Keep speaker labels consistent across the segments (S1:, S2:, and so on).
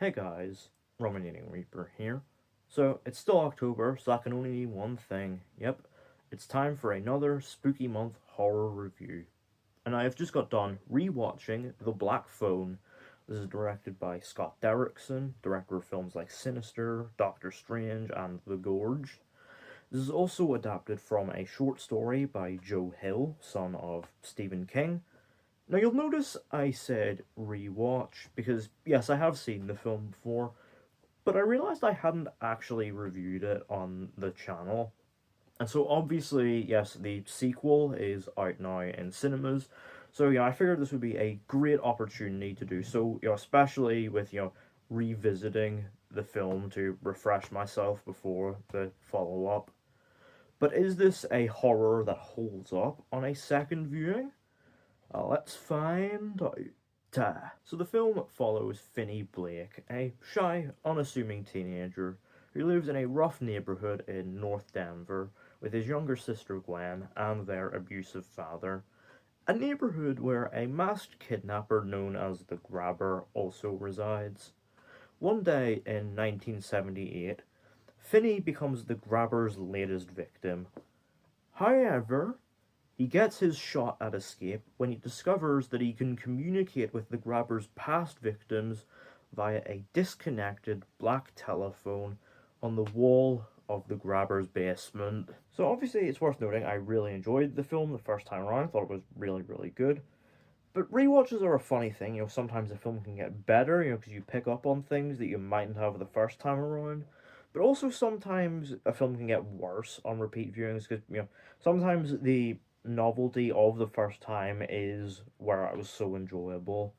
S1: Hey guys, Roman Reaper here. So it's still October, so I can only mean one thing. Yep, it's time for another spooky month horror review. And I have just got done rewatching The Black Phone. This is directed by Scott Derrickson, director of films like Sinister, Doctor Strange, and The Gorge. This is also adapted from a short story by Joe Hill, son of Stephen King. Now you'll notice I said rewatch because yes, I have seen the film before, but I realized I hadn't actually reviewed it on the channel. And so obviously, yes, the sequel is out now in cinemas. So yeah, I figured this would be a great opportunity to do so, especially with, revisiting the film to refresh myself before the follow up. But is this a horror that holds up on a second viewing? Let's find out. So the film follows Finney Blake, a shy, unassuming teenager who lives in a rough neighborhood in North Denver with his younger sister Gwen and their abusive father. A neighborhood where a masked kidnapper known as the Grabber also resides. One day in 1978, Finney becomes the Grabber's latest victim. However, he gets his shot at escape when he discovers that he can communicate with the Grabber's past victims via a disconnected black telephone on the wall of the Grabber's basement. So obviously it's worth noting I really enjoyed the film the first time around. I thought it was really, really good. But rewatches are a funny thing, sometimes a film can get better, because you pick up on things that you mightn't have the first time around. But also sometimes a film can get worse on repeat viewings, because, sometimes the novelty of the first time is where it was so enjoyable.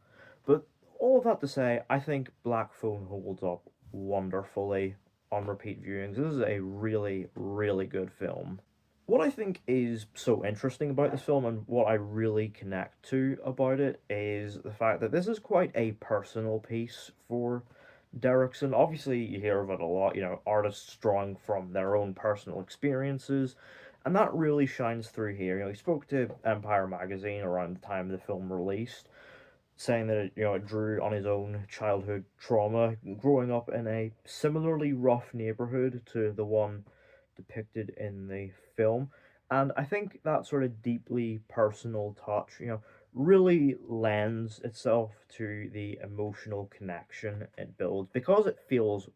S1: But all of that to say, I think Black Phone holds up wonderfully on repeat viewings. This is a really, really good film. What I think is so interesting about this film and what I really connect to about it is the fact that this is quite a personal piece for Derrickson. Obviously, you hear of it a lot, artists drawing from their own personal experiences, and that really shines through here. He spoke to Empire magazine around the time the film released, saying that it drew on his own childhood trauma, growing up in a similarly rough neighborhood to the one depicted in the film. And I think that sort of deeply personal touch, really lends itself to the emotional connection it builds because it feels,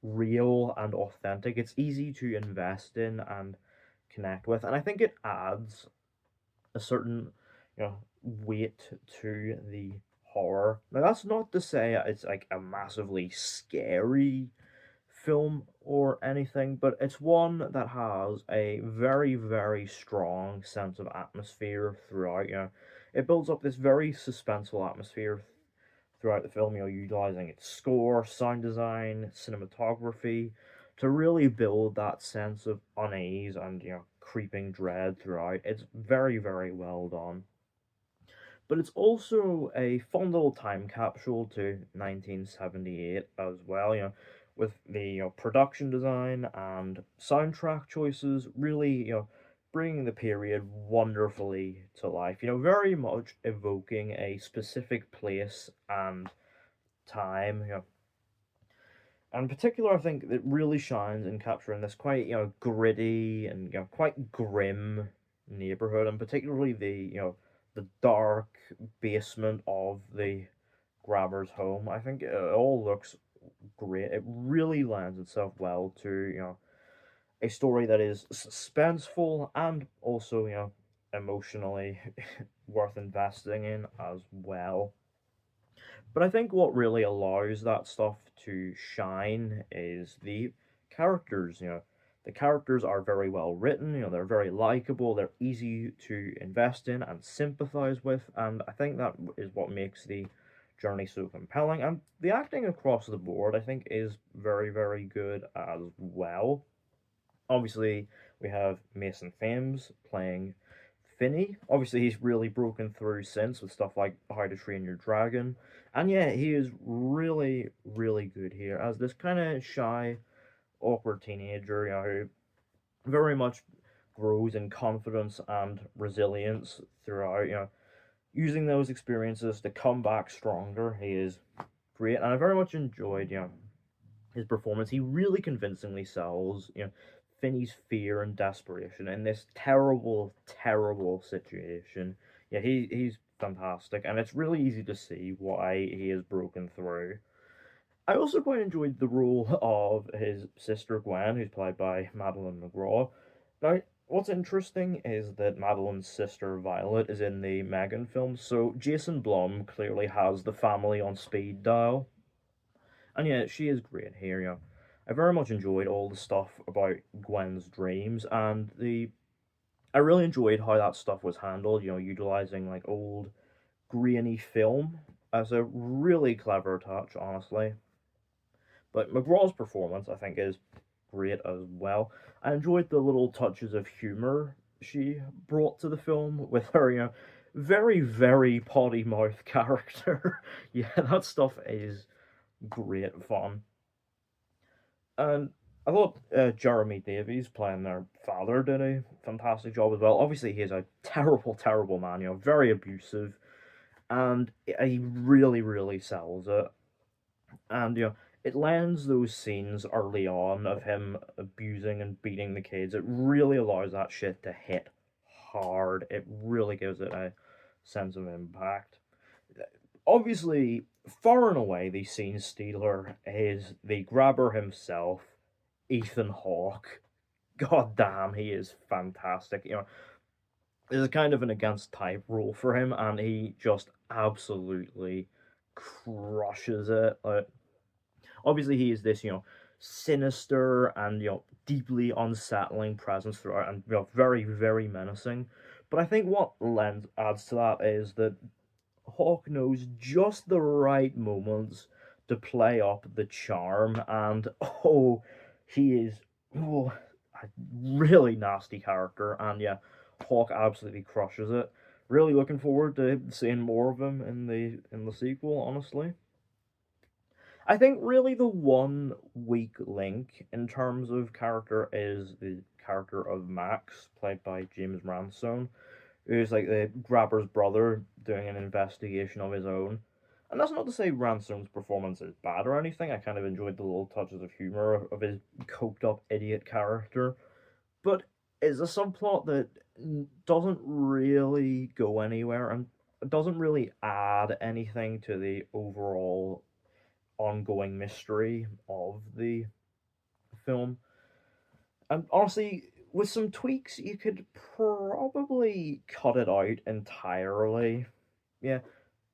S1: real and authentic. It's easy to invest in and connect with, and I think it adds a certain, weight to the horror. Now, that's not to say it's like a massively scary film or anything, but it's one that has a very, very strong sense of atmosphere throughout. It builds up this very suspenseful atmosphere throughout the film, utilizing its score, sound design, cinematography to really build that sense of unease and, creeping dread throughout. It's very, very well done. But it's also a fun little time capsule to 1978 as well, with the production design and soundtrack choices really, bringing the period wonderfully to life. Very much evoking a specific place and time. And in particular, I think it really shines in capturing this quite, gritty and quite grim neighborhood, and particularly the dark basement of the Grabber's home. I think it all looks great. It really lends itself well to a story that is suspenseful and also emotionally worth investing in as well. But I think what really allows that stuff to shine is the characters. The characters are very well written, they're very likable, they're easy to invest in and sympathize with, and I think that is what makes the journey so compelling. And the acting across the board, I think, is very, very good as well. Obviously, we have Mason Thames playing Finney. Obviously, he's really broken through since with stuff like How to Train Your Dragon. And yeah, he is really, really good here as this kind of shy, awkward teenager, who very much grows in confidence and resilience throughout, using those experiences to come back stronger. He is great, and I very much enjoyed, his performance. He really convincingly sells, Finney's fear and desperation in this terrible, terrible situation. Yeah, he's fantastic, and it's really easy to see why he has broken through. I also quite enjoyed the role of his sister Gwen, who's played by Madeline McGraw. Now, what's interesting is that Madeline's sister Violet is in the Megan film, so Jason Blum clearly has the family on speed dial. And yeah, she is great here, I very much enjoyed all the stuff about Gwen's dreams, and I really enjoyed how that stuff was handled, utilizing like old grainy film as a really clever touch, honestly. But McGraw's performance, I think, is great as well. I enjoyed the little touches of humor she brought to the film with her, very, very potty mouth character. Yeah, that stuff is great fun. And I thought Jeremy Davies playing their father did a fantastic job as well. Obviously, he is a terrible, terrible man, very abusive, and he really, really sells it. And, it lends those scenes early on of him abusing and beating the kids. It really allows that shit to hit hard. It really gives it a sense of impact. Obviously, far and away, the scene stealer is the grabber himself, Ethan Hawke. God damn, he is fantastic. There's a kind of an against type role for him, and he just absolutely crushes it. Obviously, he is this, sinister and, deeply unsettling presence throughout, and, very, very menacing. But I think what adds to that is that Hawke knows just the right moments to play up the charm, and he is a really nasty character, and yeah, Hawke absolutely crushes it. Really looking forward to seeing more of him in the sequel, honestly. I think really the one weak link in terms of character is the character of Max, played by James Ransone, who's like the grabber's brother doing an investigation of his own. And that's not to say Ransome's performance is bad or anything. I kind of enjoyed the little touches of humor of his coked up idiot character. But it's a subplot that doesn't really go anywhere and doesn't really add anything to the overall ongoing mystery of the film. And honestly, with some tweaks, you could probably cut it out entirely. Yeah,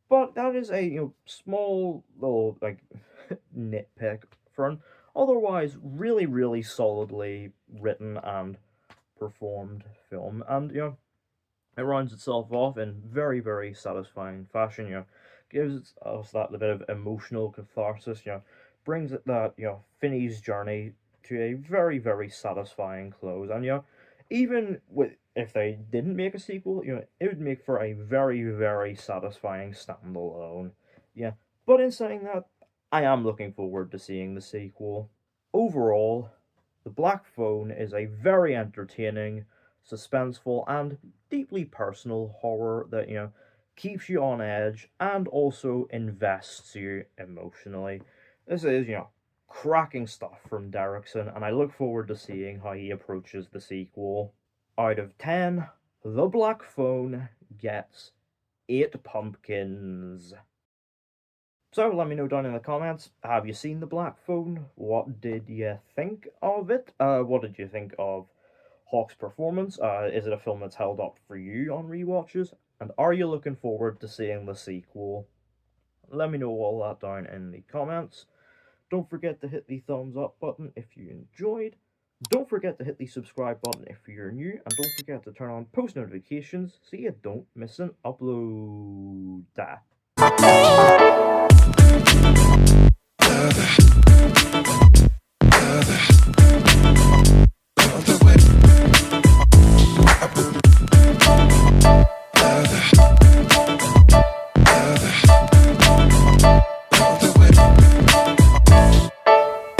S1: but that is a small little like nitpick for an otherwise really really solidly written and performed film, and it rounds itself off in very very satisfying fashion. Gives us that bit of emotional catharsis. Brings it that Finney's journey to a very very satisfying close, and even with if they didn't make a sequel, it would make for a very very satisfying standalone. Yeah, but in saying that, I am looking forward to seeing the sequel. Overall, The Black Phone is a very entertaining, suspenseful, and deeply personal horror that keeps you on edge and also invests you emotionally. This is, cracking stuff from Derrickson, and I look forward to seeing how he approaches the sequel. Out of 10, The Black Phone gets 8 pumpkins. So let me know down in the comments, have you seen The Black Phone? What did you think of it? What did you think of Hawke's performance? Is it a film that's held up for you on rewatches? And are you looking forward to seeing the sequel? Let me know all that down in the comments. Don't forget to hit the thumbs up button if you enjoyed. Don't forget to hit the subscribe button if you're new. And don't forget to turn on post notifications so you don't miss an upload.